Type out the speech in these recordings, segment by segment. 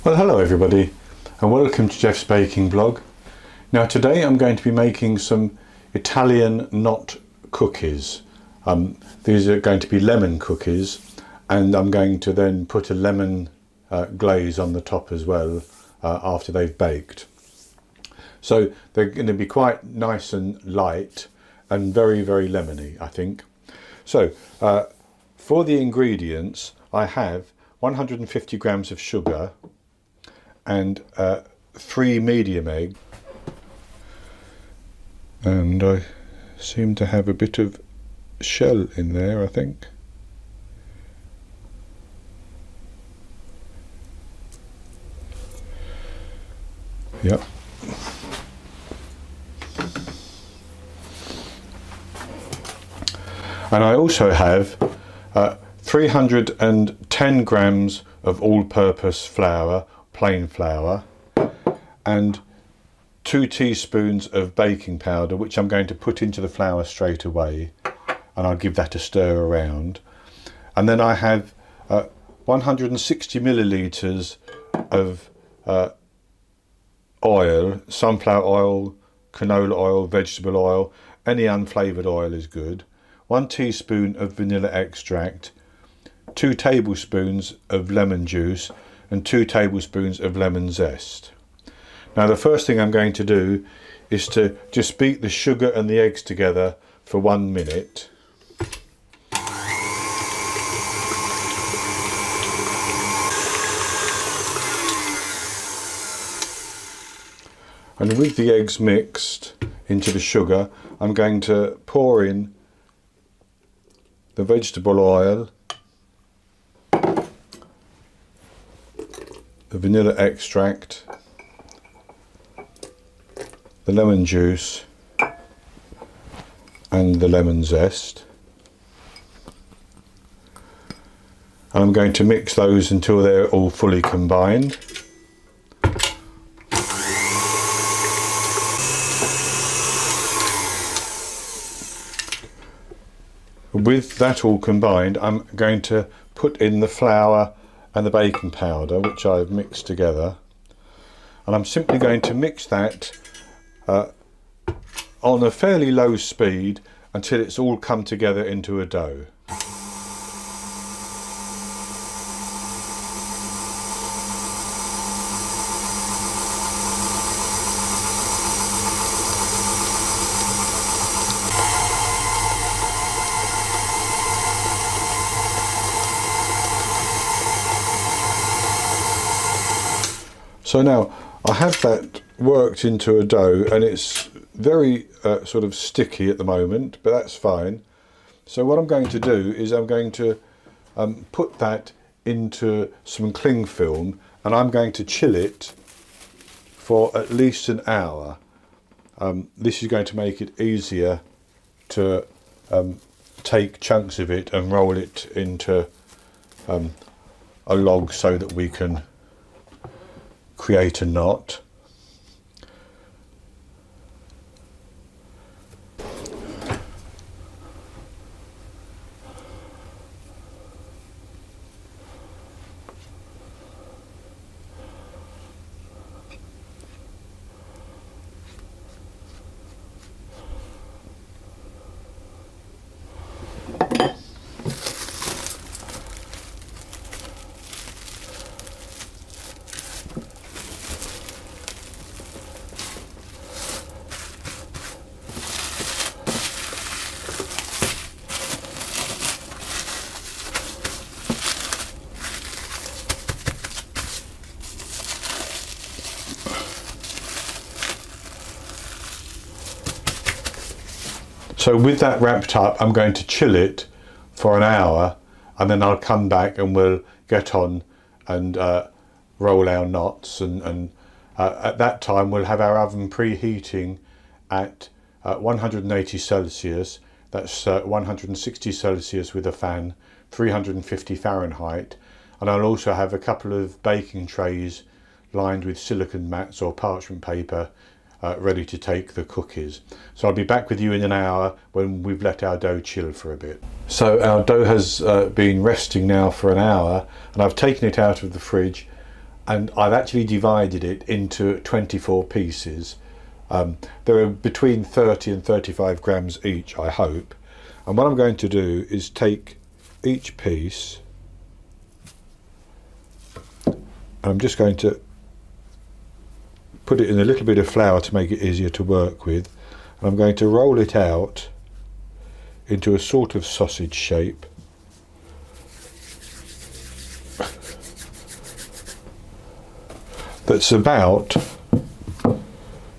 Well, hello everybody and welcome to Jeff's Baking Blog. Now today I'm going to be making some Italian knot cookies. These are going to be lemon cookies, and I'm going to then put a lemon glaze on the top as well after they've baked. So they're going to be quite nice and light and very lemony, I think. So for the ingredients I have 150 grams of sugar and 3 medium eggs, and I seem to have a bit of shell in there, I think. Yep. And I also have 310 grams of all-purpose flour, plain flour, and 2 teaspoons of baking powder, which I'm going to put into the flour straight away, and I'll give that a stir around. And then I have 160 millilitres of oil, sunflower oil, canola oil, vegetable oil, any unflavoured oil is good, 1 teaspoon of vanilla extract, 2 tablespoons of lemon juice, and 2 tablespoons of lemon zest. Now the first thing I'm going to do is to just beat the sugar and the eggs together for 1 minute. And with the eggs mixed into the sugar, I'm going to pour in the vegetable oil, the vanilla extract, the lemon juice and the lemon zest, and I'm going to mix those until they're all fully combined. With that all combined, I'm going to put in the flour and the baking powder, which I've mixed together, and I'm simply going to mix that on a fairly low speed until it's all come together into a dough. So now I have that worked into a dough, and it's very sort of sticky at the moment, but that's fine. So what I'm going to do is I'm going to put that into some cling film, and I'm going to chill it for at least an hour. This is going to make it easier to take chunks of it and roll it into a log so that we can create a knot. So with that wrapped up, I'm going to chill it for an hour, and then I'll come back and we'll get on and roll our knots, and at that time we'll have our oven preheating at 180 Celsius, that's 160 Celsius with a fan, 350 Fahrenheit, and I'll also have a couple of baking trays lined with silicone mats or parchment paper ready to take the cookies. So I'll be back with you in an hour when we've let our dough chill for a bit. So our dough has been resting now for an hour, and I've taken it out of the fridge, and I've actually divided it into 24 pieces. There are between 30 and 35 grams each, I hope. And what I'm going to do is take each piece, and I'm just going to put it in a little bit of flour to make it easier to work with, and I'm going to roll it out into a sort of sausage shape. That's about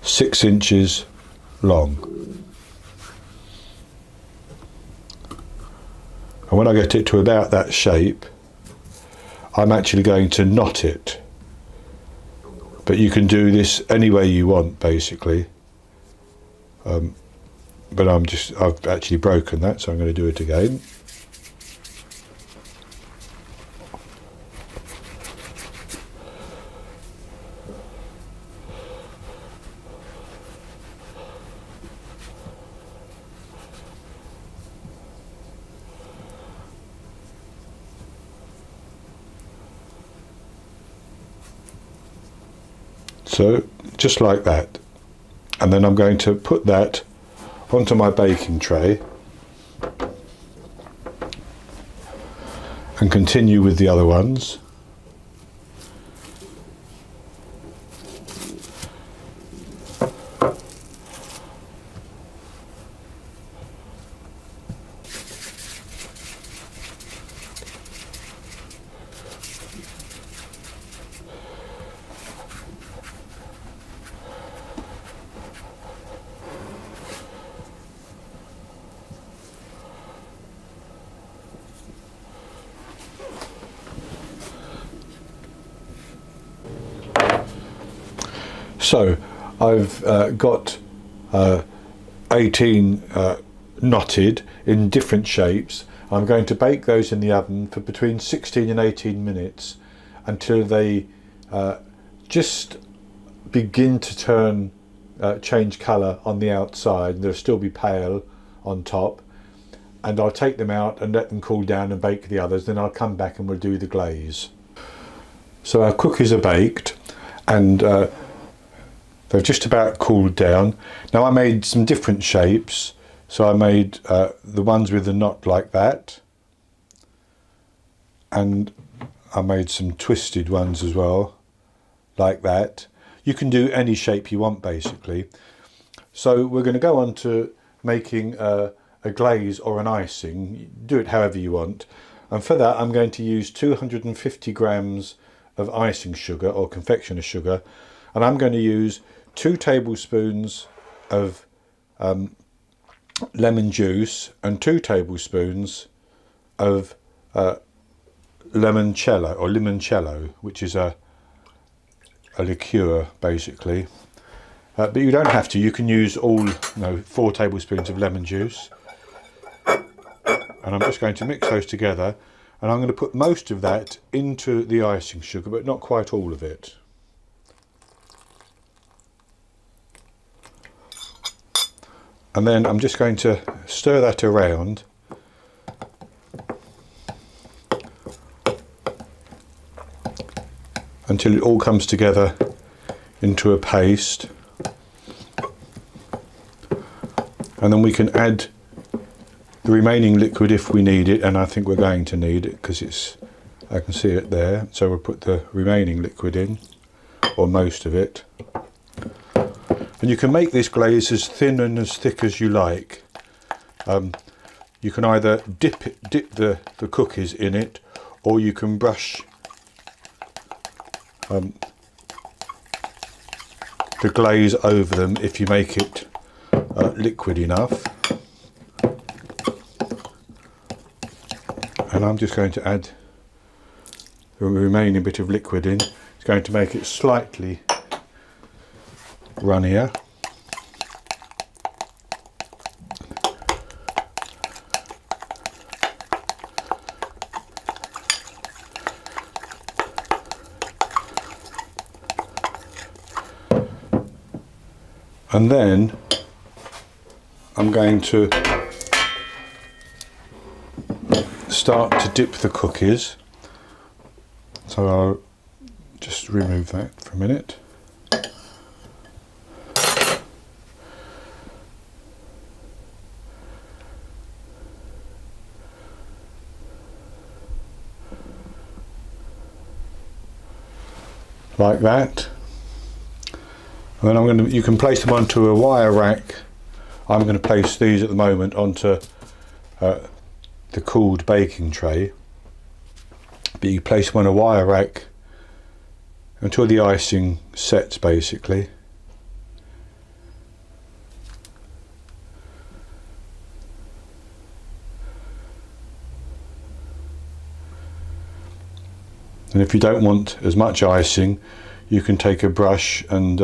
6 inches long. And when I get it to about that shape, I'm actually going to knot it. But you can do this any way you want, basically. But I've actually broken that, so I'm going to do it again. So, just like that. And then I'm going to put that onto my baking tray and continue with the other ones. So I've got 18 knotted in different shapes. I'm going to bake those in the oven for between 16 and 18 minutes until they just begin to change colour on the outside. They'll still be pale on top, and I'll take them out and let them cool down and bake the others. Then I'll come back and we'll do the glaze. So our cookies are baked, and they've just about cooled down. Now I made some different shapes. So I made the ones with the knot like that, and I made some twisted ones as well, like that. You can do any shape you want, basically. So we're going to go on to making a glaze or an icing. Do it however you want. And for that I'm going to use 250 grams of icing sugar or confectioner sugar, and I'm going to use 2 tablespoons of lemon juice and 2 tablespoons of limoncello, which is a liqueur, basically. But you don't have to. You can use all 4 tablespoons of lemon juice, and I'm just going to mix those together, and I'm going to put most of that into the icing sugar, but not quite all of it. And then I'm just going to stir that around until it all comes together into a paste. And then we can add the remaining liquid if we need it, and I think we're going to need it because I can see it there. So we'll put the remaining liquid in, or most of it. And you can make this glaze as thin and as thick as you like. You can either dip the cookies in it, or you can brush the glaze over them if you make it liquid enough. And I'm just going to add the remaining bit of liquid in. It's going to make it slightly runnier. And then I'm going to start to dip the cookies. So I'll just remove that for a minute. Like that. And then you can place them onto a wire rack. I'm going to place these at the moment onto the cooled baking tray. But you place them on a wire rack until the icing sets, basically. And if you don't want as much icing, you can take a brush and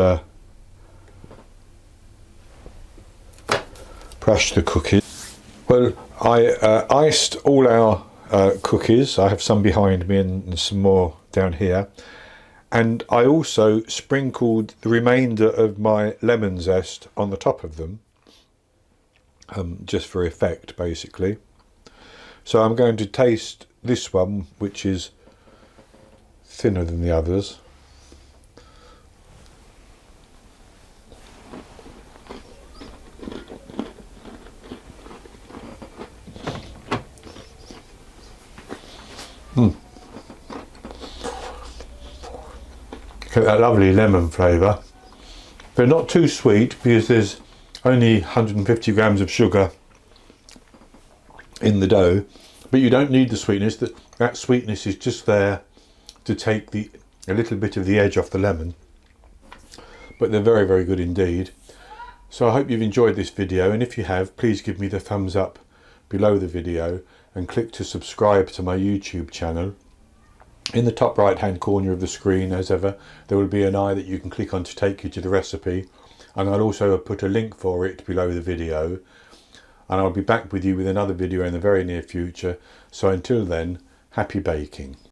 brush the cookies. Well, I iced all our cookies. I have some behind me and some more down here. And I also sprinkled the remainder of my lemon zest on the top of them, just for effect, basically. So I'm going to taste this one, which is thinner than the others. Get that lovely lemon flavour. They're not too sweet because there's only 150 grams of sugar in the dough, but you don't need the sweetness. That sweetness is just there to take a little bit of the edge off the lemon. But they're very, very good indeed. So I hope you've enjoyed this video, and if you have, please give me the thumbs up below the video and click to subscribe to my YouTube channel. In the top right hand corner of the screen, as ever, there will be an eye that you can click on to take you to the recipe, and I'll also put a link for it below the video, and I'll be back with you with another video in the very near future. So until then, happy baking.